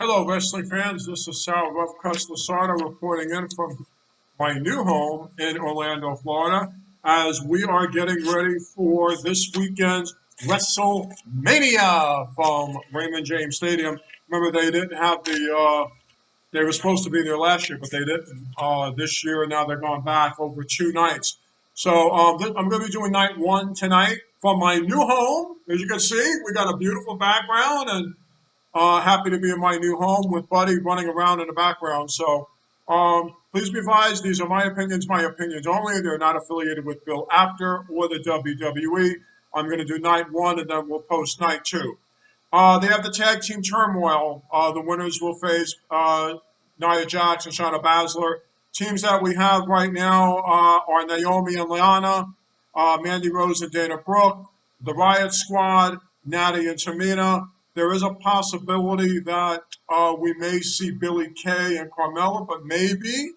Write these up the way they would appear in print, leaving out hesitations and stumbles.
Hello, wrestling fans. This is Sal Lasardo reporting in from my new home in Orlando, Florida, as we are getting ready for this weekend's WrestleMania from Raymond James Stadium. Remember, they didn't have they were supposed to be there last year, but they didn't this year. Now they're going back over 2 nights. So I'm going to be doing night one tonight from my new home. As you can see, we got a beautiful background and happy to be in my new home with Buddy running around in the background. So please be advised, these are my opinions only. They're not affiliated with Bill Apter or the WWE. I'm going to do night one and then we'll post night two. They have the tag team turmoil. The winners will face Nia Jax and Shayna Baszler. Teams that we have right now are Naomi and Lana, Mandy Rose and Dana Brooke, the Riot Squad, Natty and Tamina. There is a possibility that we may see Billy Kay and Carmella, but maybe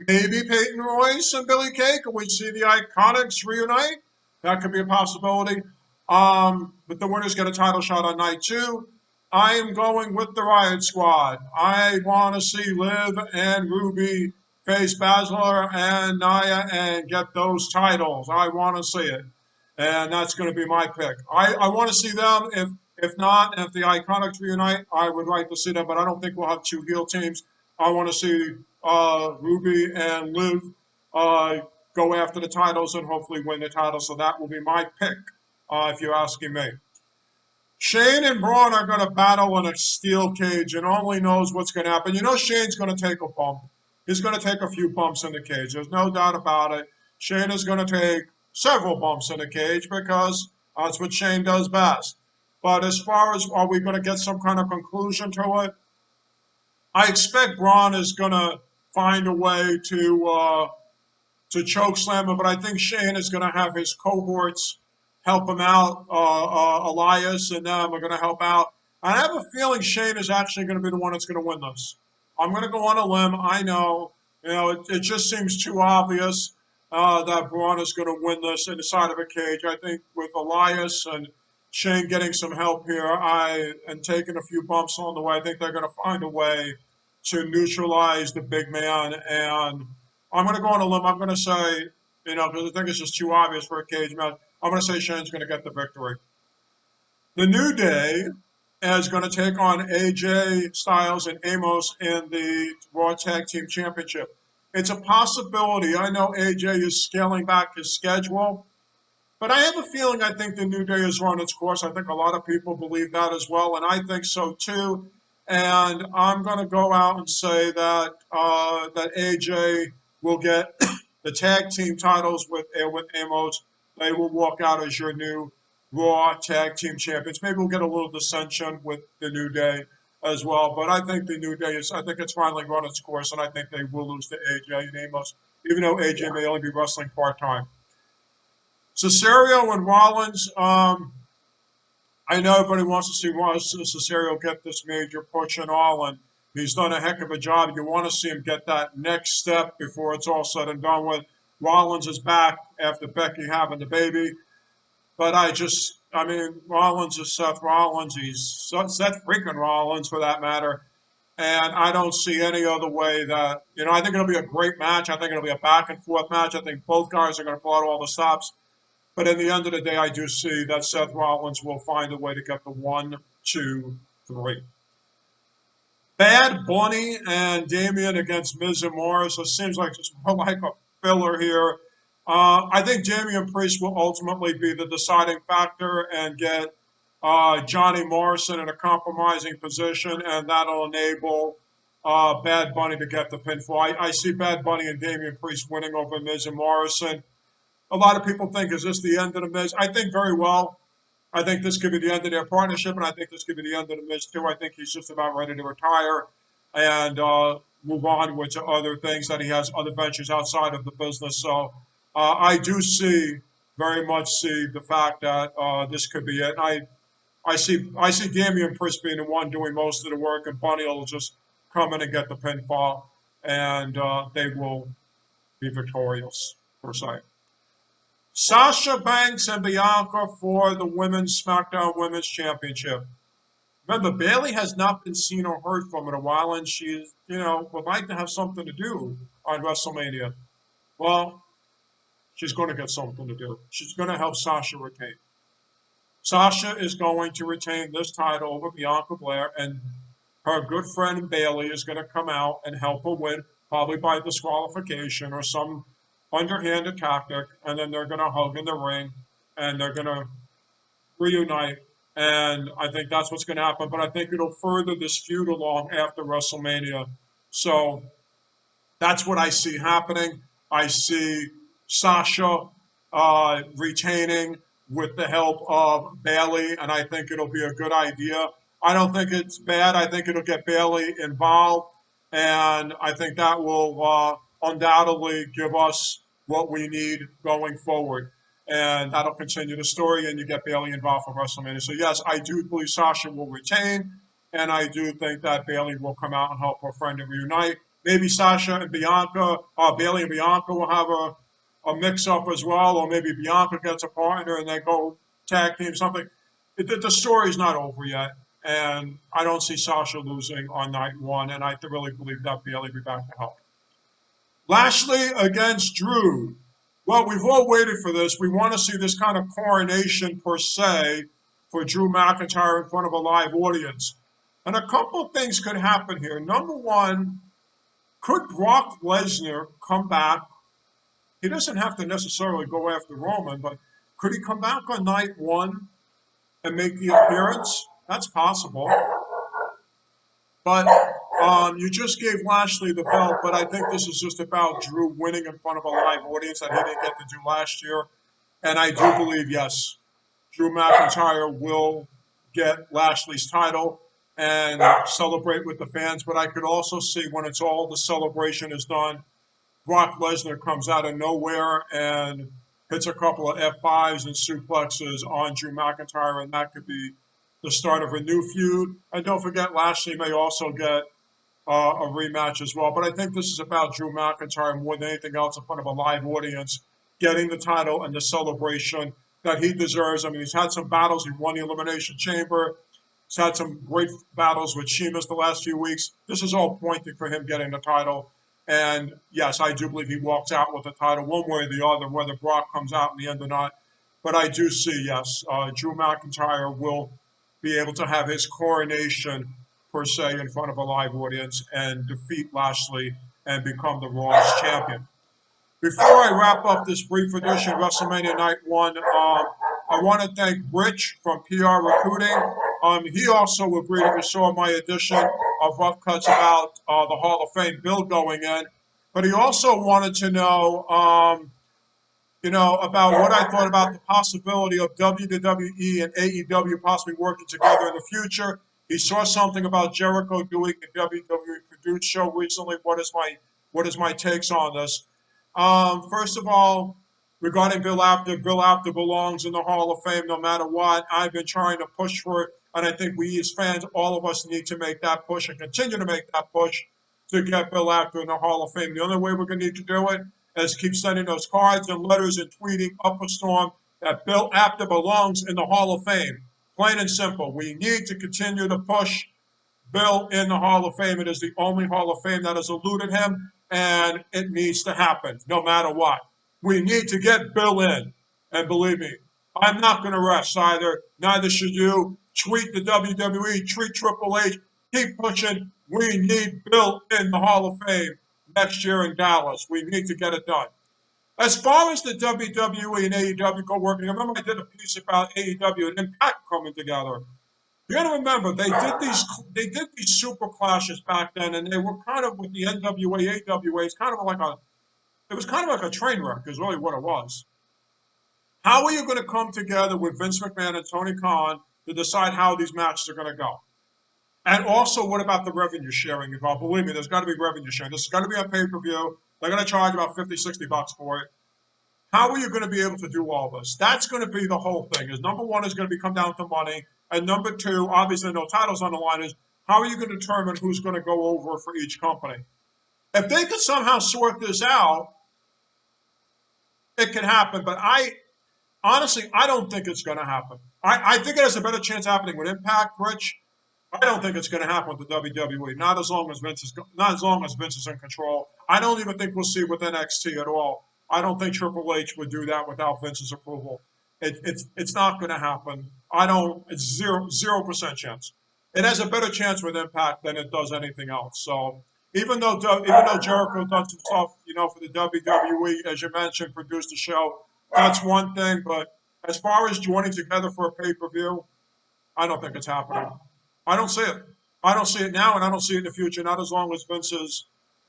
Peyton Royce and Billy Kay. Could we see the Iconics reunite? That could be a possibility. But the winners get a title shot on night two. I am going with the Riot Squad. I want to see Liv and Ruby face Baszler and Nia and get those titles. I want to see it. And that's going to be my pick. I want to see them. If not, if the Iconics reunite, I would like to see them, but I don't think we'll have two heel teams. I want to see Ruby and Liv go after the titles and hopefully win the titles. So that will be my pick, if you're asking me. Shane and Braun are going to battle in a steel cage, and only knows what's going to happen. You know, Shane's going to take a bump. He's going to take a few bumps in the cage. There's no doubt about it. Shane is going to take several bumps in the cage because that's what Shane does best. But as far as are we going to get some kind of conclusion to it, I expect Braun is going to find a way to choke slam him, but I think Shane is going to have his cohorts help him out. Elias and them are going to help out. I have a feeling Shane is actually going to be the one that's going to win this. I'm going to go on a limb. I know, it just seems too obvious that Braun is going to win this inside of a cage. I think with Elias and Shane getting some help here, and taking a few bumps on the way, I think they're going to find a way to neutralize the big man. And I'm going to go on a limb. I'm going to say, because I think it's just too obvious for a cage match, I'm going to say Shane's going to get the victory. The New Day is going to take on AJ Styles and Amos in the Raw Tag Team Championship. It's a possibility. I know AJ is scaling back his schedule, but I have a feeling I think the New Day has run its course. I think a lot of people believe that as well, and I think so too. And I'm going to go out and say that that AJ will get the tag team titles with Amos. They will walk out as your new Raw Tag Team Champions. Maybe we'll get a little dissension with the New Day as well. But I think the New Day I think it's finally run its course, and I think they will lose to AJ and Amos, even though AJ may only be wrestling part-time. Cesaro and Rollins, I know everybody wants to see Cesaro get this major push and all, and he's done a heck of a job. You want to see him get that next step before it's all said and done with. Rollins is back after Becky having the baby. But Rollins is Seth Rollins. He's Seth freaking Rollins, for that matter. And I don't see any other way that, I think it'll be a great match. I think it'll be a back and forth match. I think both guys are going to pull out all the stops. But at the end of the day, I do see that Seth Rollins will find a way to get the 1, 2, 3. Bad Bunny and Damian against Miz and Morris. It seems like it's more like a filler here. I think Damian Priest will ultimately be the deciding factor and get Johnny Morrison in a compromising position, and that'll enable Bad Bunny to get the pinfall. I see Bad Bunny and Damian Priest winning over Miz and Morrison. A lot of people think, is this the end of the Miz? I think very well. I think this could be the end of their partnership, and I think this could be the end of the Miz too. I think he's just about ready to retire and move on with other things, that he has other ventures outside of the business. So I do very much see the fact that this could be it. I see Damian Priest being the one doing most of the work, and Bunny will just come in and get the pinfall, and they will be victorious, per se. Sasha Banks and Bianca for the Women's SmackDown Women's Championship. Remember, Bailey has not been seen or heard from in a while, and she's, would like to have something to do on WrestleMania. Well, she's going to get something to do. She's going to help Sasha retain. Sasha is going to retain this title over Bianca Belair, and her good friend Bailey is going to come out and help her win, probably by disqualification or some underhanded tactic, and then they're going to hug in the ring, and they're going to reunite. And I think that's what's going to happen. But I think it'll further this feud along after WrestleMania. So that's what I see happening. I see Sasha retaining with the help of Bailey, and I think it'll be a good idea. I don't think it's bad. I think it'll get Bailey involved, and I think that will undoubtedly give us what we need going forward. And that'll continue the story, and you get Bailey involved for WrestleMania. So, yes, I do believe Sasha will retain, and I do think that Bailey will come out and help her friend to reunite. Maybe Sasha and Bianca, Bailey and Bianca will have a mix-up as well, or maybe Bianca gets a partner and they go tag team something. The story's not over yet, and I don't see Sasha losing on night one, and I really believe that Bailey will be back to help. Lashley against Drew. Well, we've all waited for this. We want to see this kind of coronation per se for Drew McIntyre in front of a live audience. And a couple of things could happen here. Number one, could Brock Lesnar come back? He doesn't have to necessarily go after Roman, but could he come back on night one and make the appearance? That's possible. But you just gave Lashley the belt, but I think this is just about Drew winning in front of a live audience that he didn't get to do last year. And I do believe, yes, Drew McIntyre will get Lashley's title and celebrate with the fans. But I could also see when it's all the celebration is done, Brock Lesnar comes out of nowhere and hits a couple of F5s and suplexes on Drew McIntyre, and that could be the start of a new feud. And don't forget, Lashley may also get a rematch as well. But I think this is about Drew McIntyre more than anything else in front of a live audience, getting the title and the celebration that he deserves. I mean, he's had some battles. He won the Elimination Chamber. He's had some great battles with Sheamus the last few weeks. This is all pointing for him getting the title. And yes, I do believe he walks out with the title one way or the other, whether Brock comes out in the end or not. But I do see, yes, Drew McIntyre will be able to have his coronation, per se, in front of a live audience and defeat Lashley and become the Raw's champion. Before I wrap up this brief edition of WrestleMania Night One, I want to thank Rich from PR Recruiting. He also agreed, if you saw my edition of Rough Cuts about the Hall of Fame bill going in, but he also wanted to know, about what I thought about the possibility of WWE and AEW possibly working together in the future. He saw something about Jericho doing a WWE produced show recently. What is my takes on this? First of all, regarding Bill Apter belongs in the Hall of Fame no matter what. I've been trying to push for it, and I think we as fans, all of us need to make that push and continue to make that push to get Bill Apter in the Hall of Fame. The only way we're going to need to do it is keep sending those cards and letters and tweeting up a storm that Bill Apter belongs in the Hall of Fame. Plain and simple. We need to continue to push Bill in the Hall of Fame. It is the only Hall of Fame that has eluded him, and it needs to happen no matter what. We need to get Bill in. And believe me, I'm not going to rest either. Neither should you. Tweet the WWE, tweet Triple H, keep pushing. We need Bill in the Hall of Fame next year in Dallas. We need to get it done. As far as the WWE and AEW go working, I remember I did a piece about AEW and Impact coming together. You got to remember they did these super clashes back then, and they were kind of with the NWA, AWA. It was kind of like a train wreck, is really what it was. How are you going to come together with Vince McMahon and Tony Khan to decide how these matches are going to go? And also, what about the revenue sharing involved? Believe me, there's got to be revenue sharing. This is going to be on pay-per-view. They're going to charge about $50, $60 for it. How are you going to be able to do all this? That's going to be the whole thing. Is number one is going to come down to money, and number two, obviously no titles on the line, is how are you going to determine who's going to go over for each company? If they could somehow sort this out, it can happen. But honestly, I don't think it's going to happen. I think it has a better chance happening with Impact, Rich. I don't think it's going to happen with the WWE. Not as long as not as long as Vince is in control. I don't even think we'll see with NXT at all. I don't think Triple H would do that without Vince's approval. It's not going to happen. I don't. It's 0% chance. It has a better chance with Impact than it does anything else. So even though Jericho done some stuff, for the WWE, as you mentioned, produced the show, that's one thing. But as far as joining together for a pay-per-view, I don't think it's happening. I don't see it. I don't see it now, and I don't see it in the future. Not as long as Vince is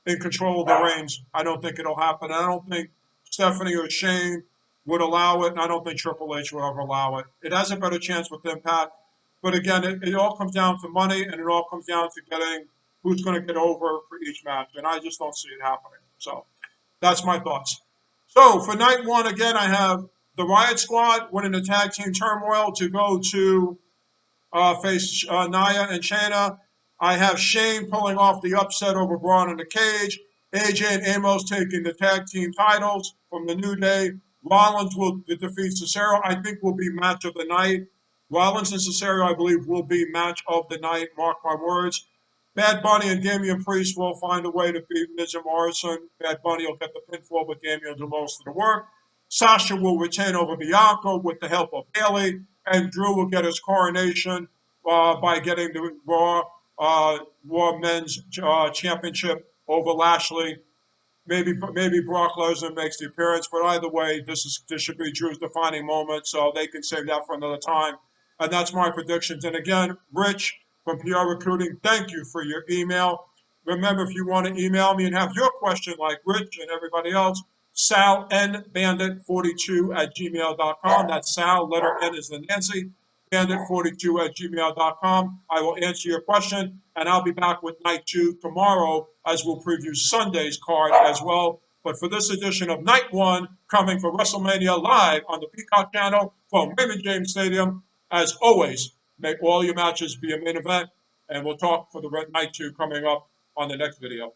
in control of the reins. I don't think it'll happen. I don't think Stephanie or Shane would allow it, and I don't think Triple H will ever allow it. It has a better chance with Impact, but again, it all comes down to money, and it all comes down to getting who's going to get over for each match, and I just don't see it happening. So that's my thoughts. So for night one, again, I have the Riot Squad winning the tag team turmoil to go to face Nia and Shayna. I have Shane pulling off the upset over Braun in the cage. AJ and Amos taking the tag team titles from the New Day. Rollins will defeat Cesaro. I think will be match of the night. Rollins and Cesaro, I believe, will be match of the night. Mark my words. Bad Bunny and Damian Priest will find a way to beat Miz and Morrison. Bad Bunny will get the pinfall, but Damian will do most of the work. Sasha will retain over Bianca with the help of Bayley, and Drew will get his coronation by getting the Raw Men's Championship over Lashley. Maybe Brock Lesnar makes the appearance, but either way, this should be Drew's defining moment, so they can save that for another time. And that's my predictions. And again, Rich from PR Recruiting, thank you for your email. Remember, if you want to email me and have your question like Rich and everybody else, salnbandit42 at gmail.com. That's Sal, letter N is the Nancy, bandit42 at gmail.com. I will answer your question, and I'll be back with night two tomorrow as we'll preview Sunday's card as well. But for this edition of night one, coming for WrestleMania live on the Peacock channel from Raymond James Stadium, as always, make all your matches be a main event, and we'll talk for the night two coming up on the next video.